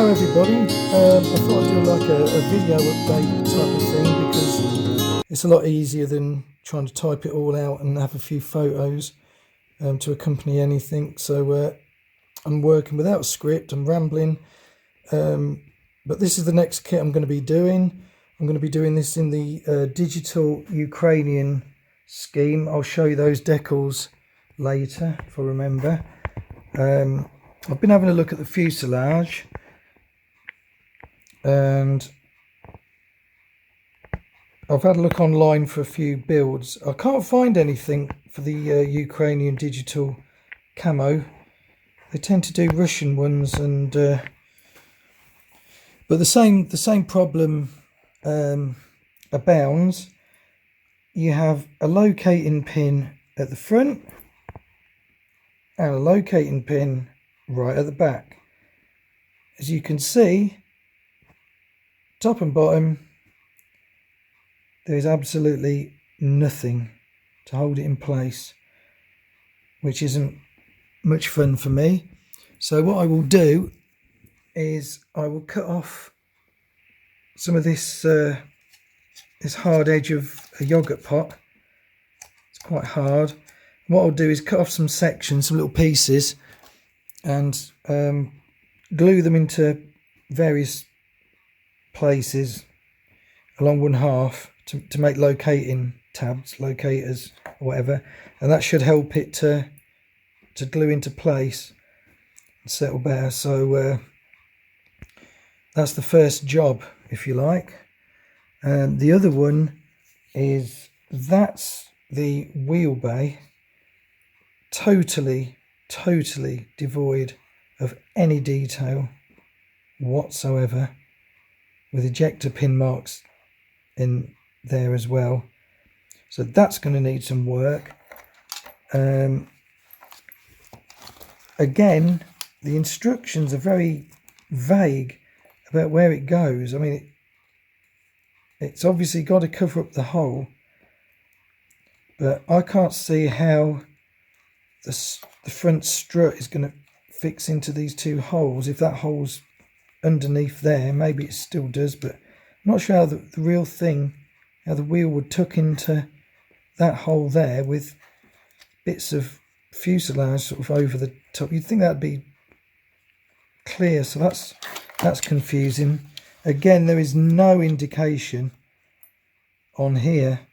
Hello everybody, I thought I'd do like a video update type of thing because it's a lot easier than trying to type it all out and have a few photos to accompany anything. So I'm working without a script, I'm rambling, but this is the next kit I'm going to be doing. I'm going to be doing this in the digital Ukrainian scheme. I'll show you those decals later if I remember. I've been having a look at the fuselage and I've had a look online for a few builds. I can't find anything for the Ukrainian Digital Camo. They tend to do Russian ones, and but the same problem abounds. You have a locating pin at the front and a locating pin right at the back. As you can see, top and bottom, there is absolutely nothing to hold it in place, which isn't much fun for me. So what I will do is I will cut off some of this this hard edge of a yogurt pot. It's quite hard. What I'll do is cut off some sections, some little pieces, and glue them into various places along one half to make locating tabs, locators, or whatever, and that should help it to glue into place and settle better. So that's the first job, if you like. And the other one is, that's the wheel bay, totally devoid of any detail whatsoever, with ejector pin marks in there as well. So that's going to need some work. Again, the instructions are very vague about where it goes. I mean, it's obviously got to cover up the hole, but I can't see how the front strut is going to fix into these two holes. If that hole's underneath there, maybe it still does, but I'm not sure how the real thing, how the wheel would tuck into that hole there with bits of fuselage sort of over the top. You'd think that'd be clear, so that's confusing. Again, there is no indication on here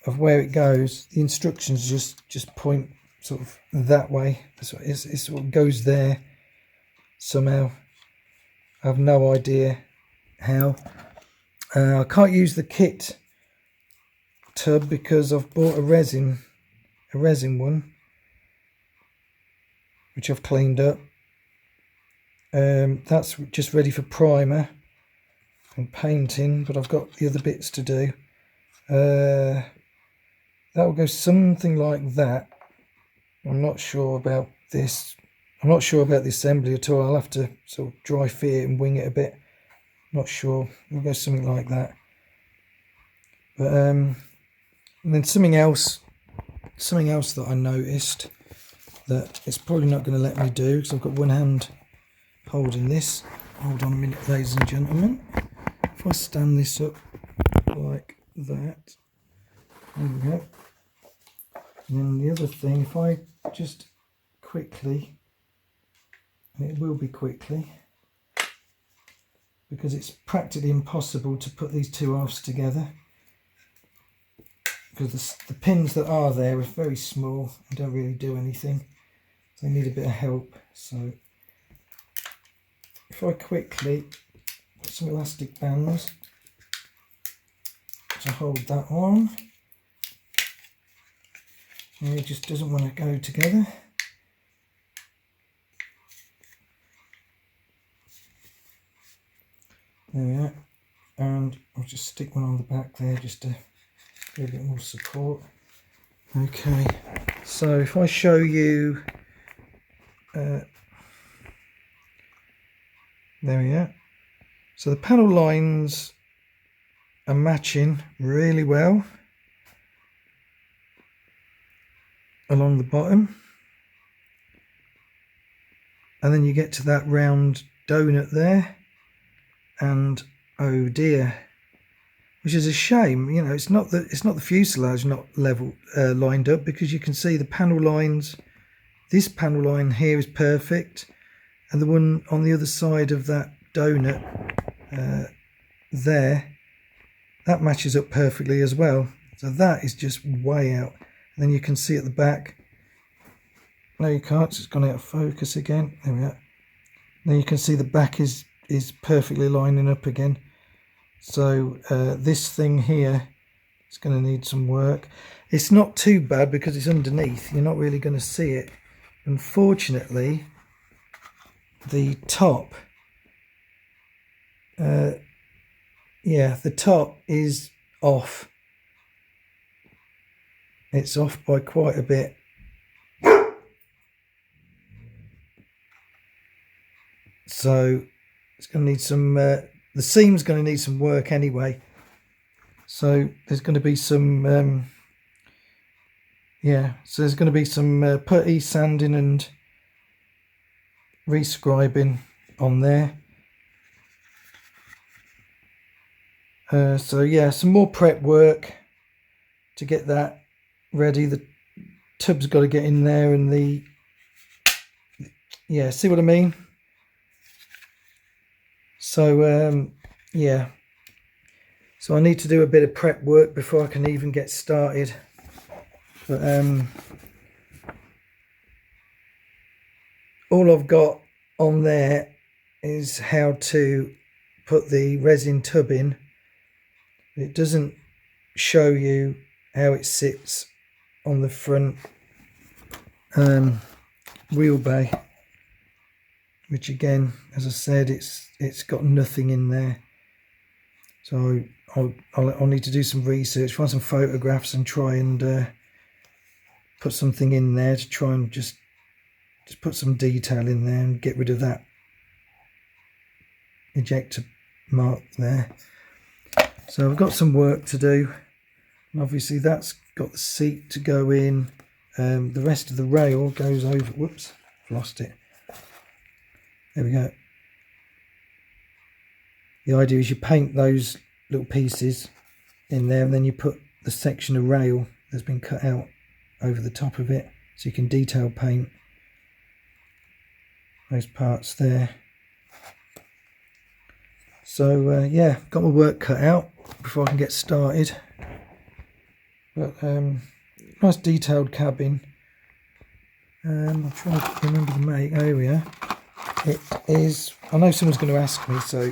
of where it goes. The instructions just point sort of that way. It sort of goes there somehow. I have no idea how. I can't use the kit tub because I've bought a resin one, which I've cleaned up. That's just ready for primer and painting, but I've got the other bits to do. That will go something like that. I'm not sure about this. I'm not sure about the assembly at all. I'll have to sort of dry fit it and wing it a bit. Not sure. It'll go something like that. But and then something else that I noticed that it's probably not going to let me do, because I've got one hand holding this. Hold on a minute, ladies and gentlemen. If I stand this up like that, there we go. And then the other thing, if I just quickly, and it will be quickly, because it's practically impossible to put these two halves together, because the pins that are there are very small and don't really do anything, so I need a bit of help. So if I quickly put some elastic bands to hold that on, and it just doesn't want to go together. There we are, and I'll just stick one on the back there just to give a bit more support. Okay, so if I show you, there we are. So the panel lines are matching really well along the bottom, and then you get to that round donut there, and oh dear, which is a shame. You know, it's not the fuselage not level lined up, because you can see the panel lines. This panel line here is perfect, and the one on the other side of that donut there, that matches up perfectly as well. So that is just way out. And then you can see at the back, no you can't, it's gone out of focus again, there we are. Now you can see the back is perfectly lining up again. So this thing here is going to need some work. It's not too bad because it's underneath, you're not really going to see it. Unfortunately, the top, the top is off. It's off by quite a bit. So it's going to need some, the seam's going to need some work anyway. So there's going to be some, so there's going to be some putty, sanding and rescribing on there. So yeah, some more prep work to get that ready. The tub's got to get in there, and see what I mean? So so I need to do a bit of prep work before I can even get started. But all I've got on there is how to put the resin tub in. It doesn't show you how it sits on the front wheel bay, which again, as I said, it's got nothing in there. So I'll need to do some research, find some photographs, and try and put something in there to try and just put some detail in there and get rid of that ejector mark there. So I've got some work to do, and obviously that's got the seat to go in. The rest of the rail goes over. Whoops, lost it. There we go. The idea is you paint those little pieces in there, and then you put the section of rail that's been cut out over the top of it, so you can detail paint those parts there. So yeah, got my work cut out before I can get started. But nice detailed cabin. I'm trying to remember the make. Oh yeah, it is. I know someone's going to ask me, so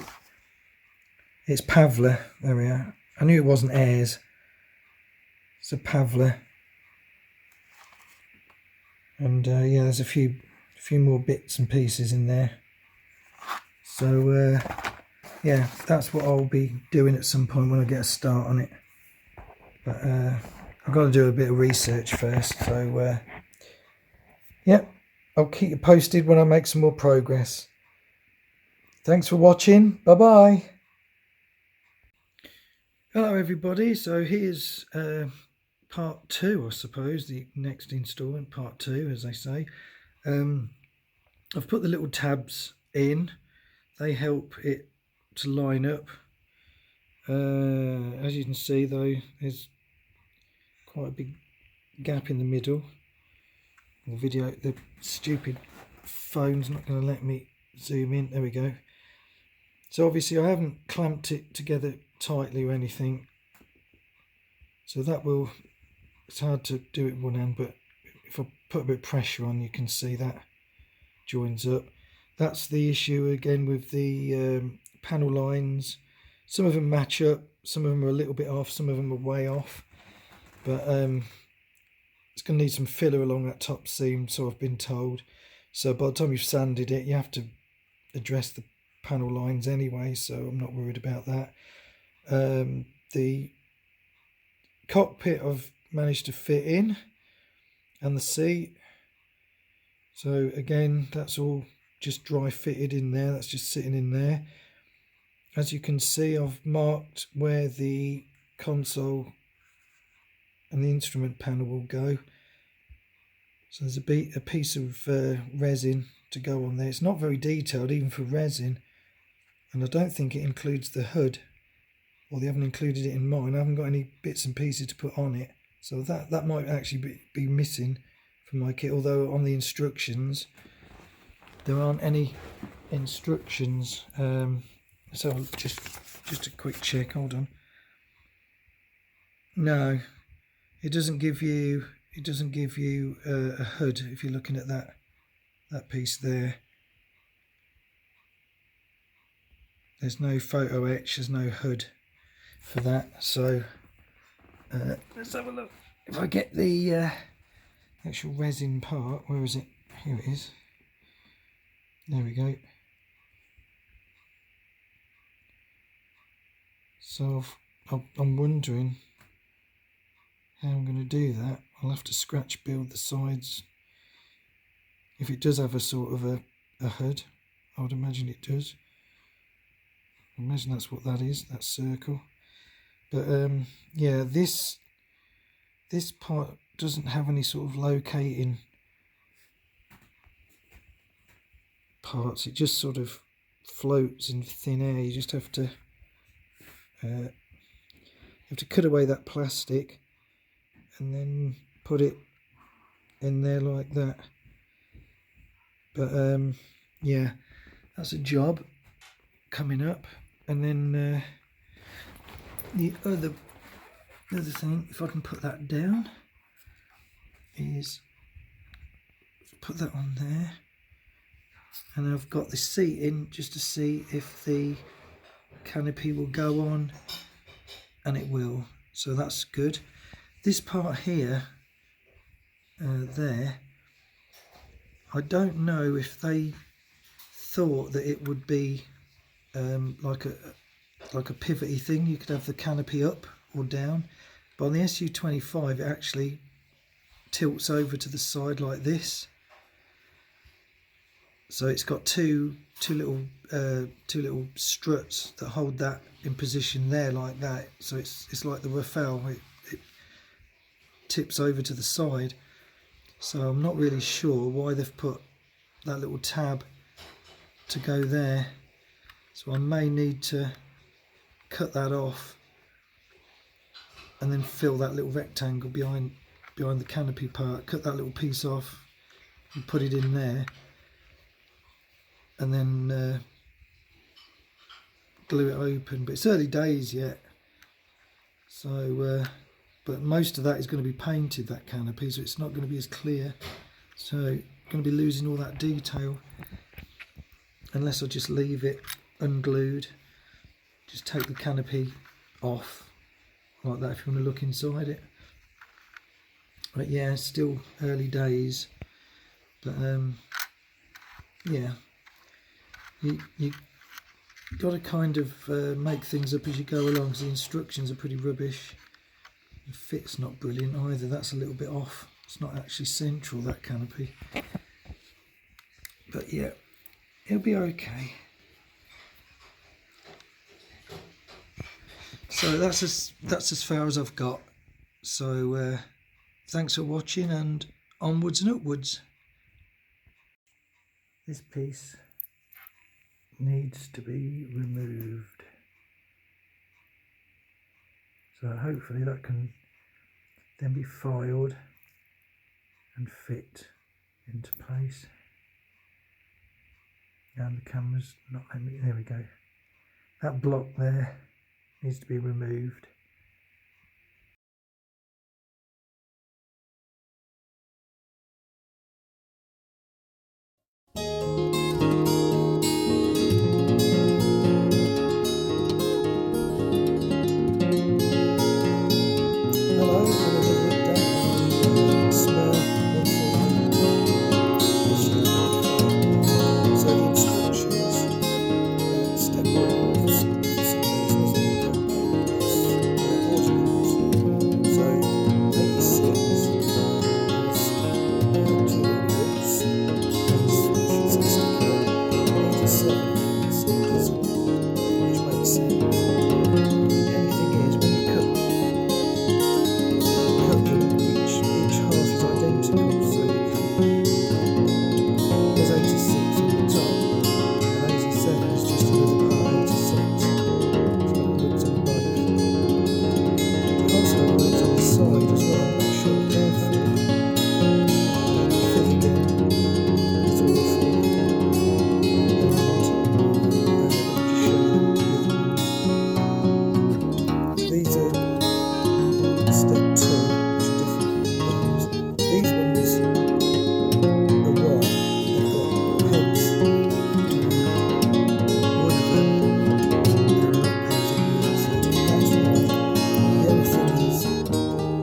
it's Pavla. There we are. I knew it wasn't Ayres. It's a Pavla. And yeah, there's a few more bits and pieces in there. So yeah, that's what I'll be doing at some point when I get a start on it. But I've got to do a bit of research first. So yeah, I'll keep you posted when I make some more progress. Thanks for watching. Bye bye. Hello everybody. So here's part 2, I suppose, the next instalment, part 2, as they say. I've put the little tabs in. They help it to line up. As you can see though, there's quite a big gap in the middle. The stupid phone's not going to let me zoom in. There we go. So obviously I haven't clamped it together tightly or anything, so it's hard to do it with one hand, but if I put a bit of pressure on, you can see that joins up. That's the issue again with the panel lines. Some of them match up, some of them are a little bit off, some of them are way off, but it's going to need some filler along that top seam, so I've been told. So by the time you've sanded it, you have to address the panel lines anyway, so I'm not worried about that. The cockpit I've managed to fit in, and the seat. So again, that's all just dry fitted in there, that's just sitting in there. As you can see, I've marked where the console and the instrument panel will go. So there's a piece of resin to go on there. It's not very detailed even for resin, and I don't think it includes the hood, or they haven't included it in mine. I haven't got any bits and pieces to put on it, so that might actually be missing from my kit, although on the instructions there aren't any instructions. So just a quick check, hold on. No, it doesn't give you a hood if you're looking at that piece there. There's no photo etch, there's no hood for that. So let's have a look. If I get the actual resin part, where is it? Here it is. There we go. So I'm wondering how I'm going to do that. I'll have to scratch build the sides. If it does have a sort of a hood, I would imagine it does. I imagine that's what that is, that circle. But yeah, this part doesn't have any sort of locating parts. It just sort of floats in thin air. You just have to cut away that plastic and then put it in there like that. But yeah, that's a job coming up. And then the other thing, if I can put that down, is put that on there, and I've got the seat in just to see if the canopy will go on, and it will, so that's good. This part here, there, I don't know if they thought that it would be like a pivoty thing. You could have the canopy up or down, but on the SU-25 it actually tilts over to the side like this. So it's got two little struts that hold that in position there like that. So it's like the Rafale. It tips over to the side. So I'm not really sure why they've put that little tab to go there. So I may need to cut that off and then fill that little rectangle behind the canopy part. Cut that little piece off and put it in there, and then glue it open. But it's early days yet, so but most of that is going to be painted, that canopy, so it's not going to be as clear. So I'm going to be losing all that detail unless I just leave it unglued. Just take the canopy off like that if you want to look inside it. But yeah, still early days. But yeah, you got to kind of make things up as you go along, because the instructions are pretty rubbish. The fit's not brilliant either. That's a little bit off. It's not actually central, that canopy. But yeah, it'll be okay. So that's as far as I've got. So thanks for watching, and onwards and upwards. This piece needs to be removed. So hopefully that can then be filed and fit into place. And the camera's not letting me, there we go. That block there needs to be removed. Hello, another update on the Smer 140. So the instructions, step by step, for some reason, isn't it? side as well. I'm not sure what they're for. The fit again is awful. And let me just show you the other ones. These are step 2, which are different ones. These ones are right. They've got pegs. One of them, they're not pegs in here, so that's right. The other thing is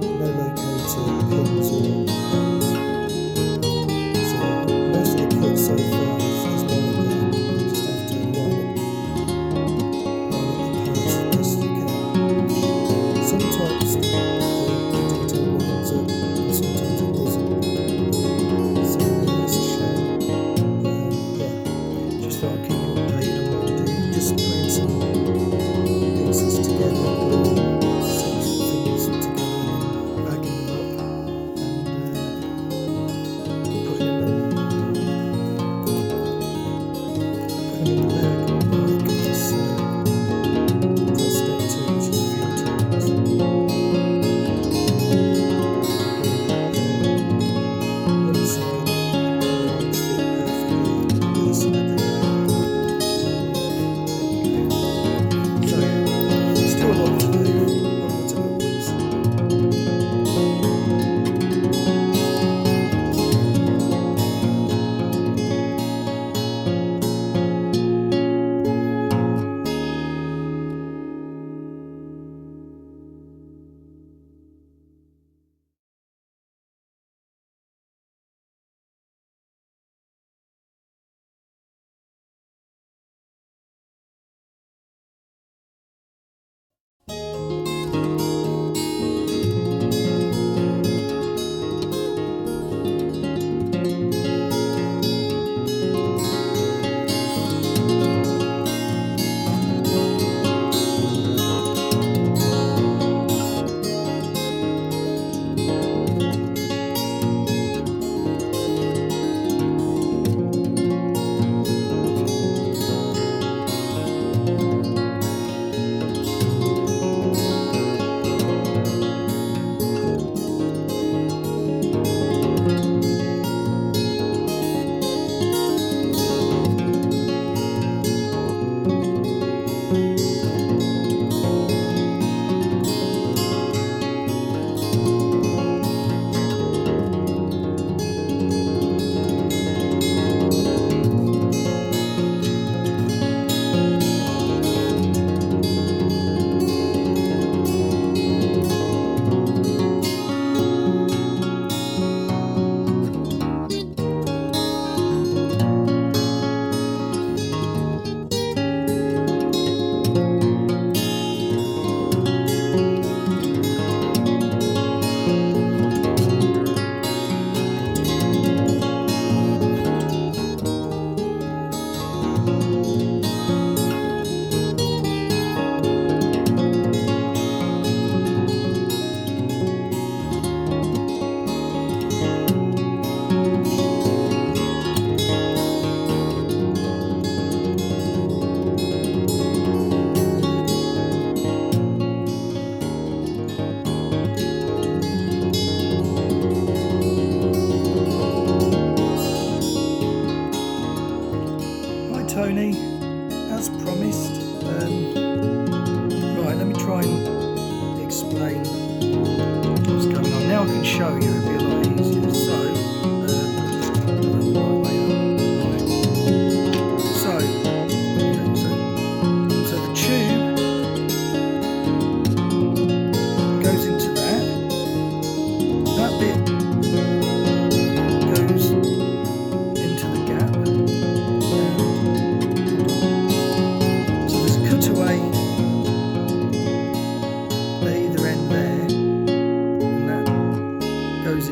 no locator pins or holes. So most of the kit so far is like that. You just have to line up the parts as best you can. Sometimes the detail lines up and sometimes it doesn't. So that's a shame. Yeah, just thought I'd keep you updated on what I'm doing. Just putting some pieces together, some things together and bagging them up and putting them in the bag. Right, so that's step 2, which is a few times. One side, the other ones fit perfectly. The other side they don't. So, still a lot to do. Onwards and upwards. Tony, as promised. Right, let me try and explain what's going on. Now I can show you, it'll be a lot easier. So, right way up. Right. So the tube goes into that. That bit goes into the gap. Cutaway at either end there, and that goes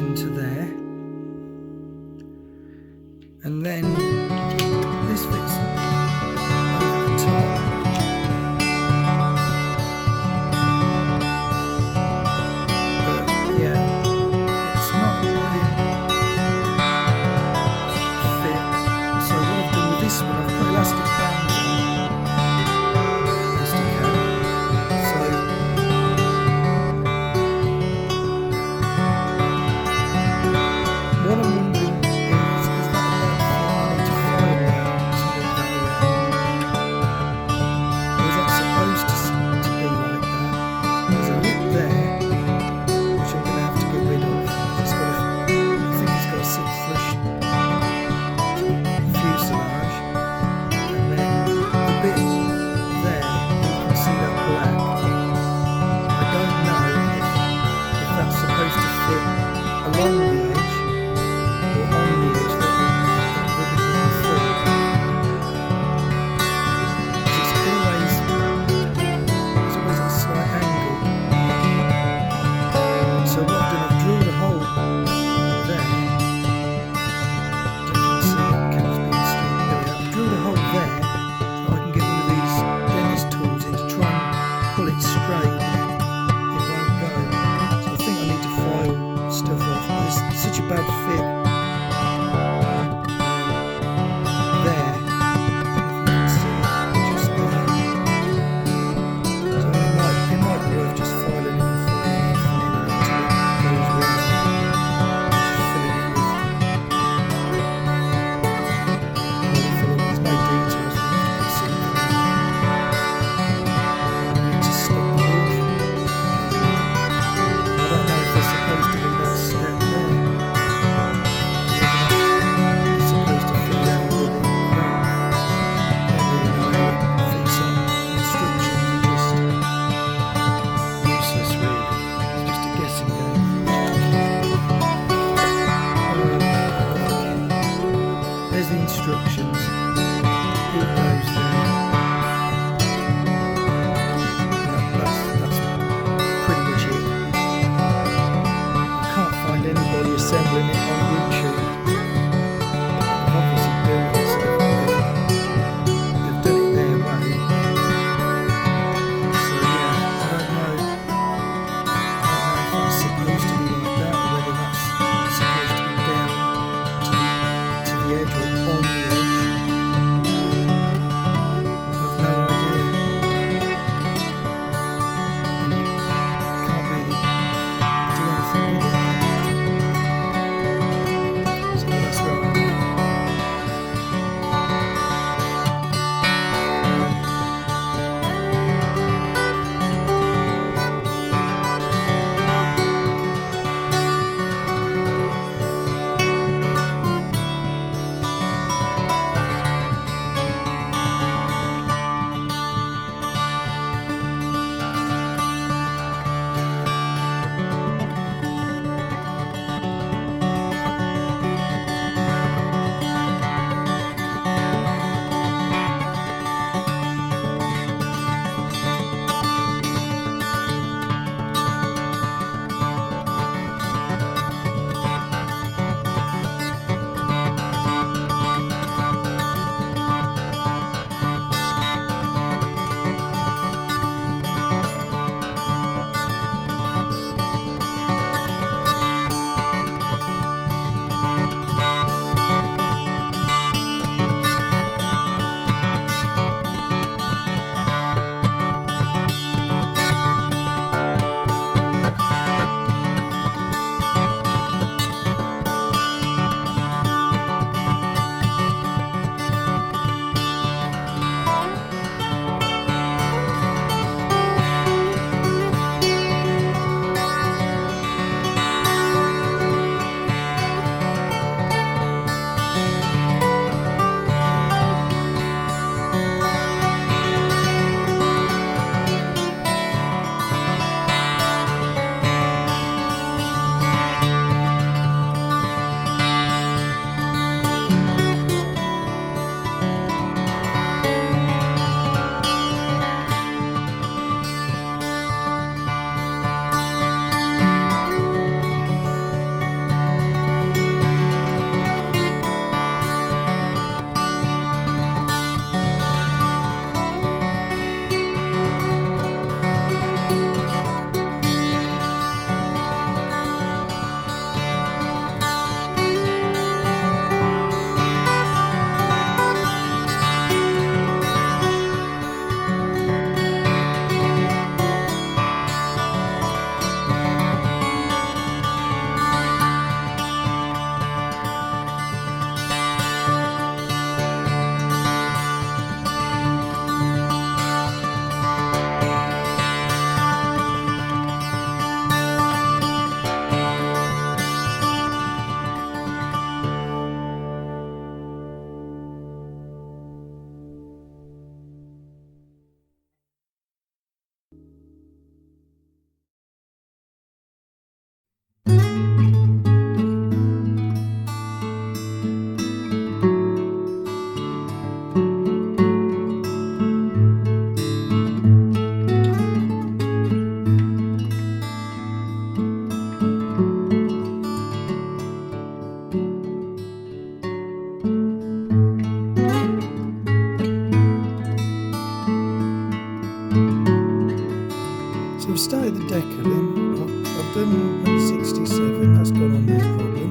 done number 67, that's gone on no problem.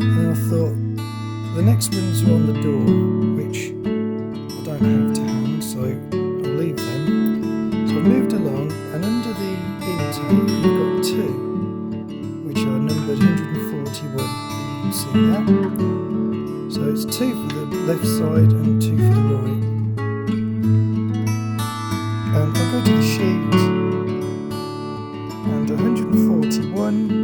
And I thought the next ones are on the door, which I don't have to hand, so I'll leave them. So I moved along, and under the intake we've got two, which are numbered 141. You can see that. So it's two for the left side and two for the right. And I'll go to the sheet, and 141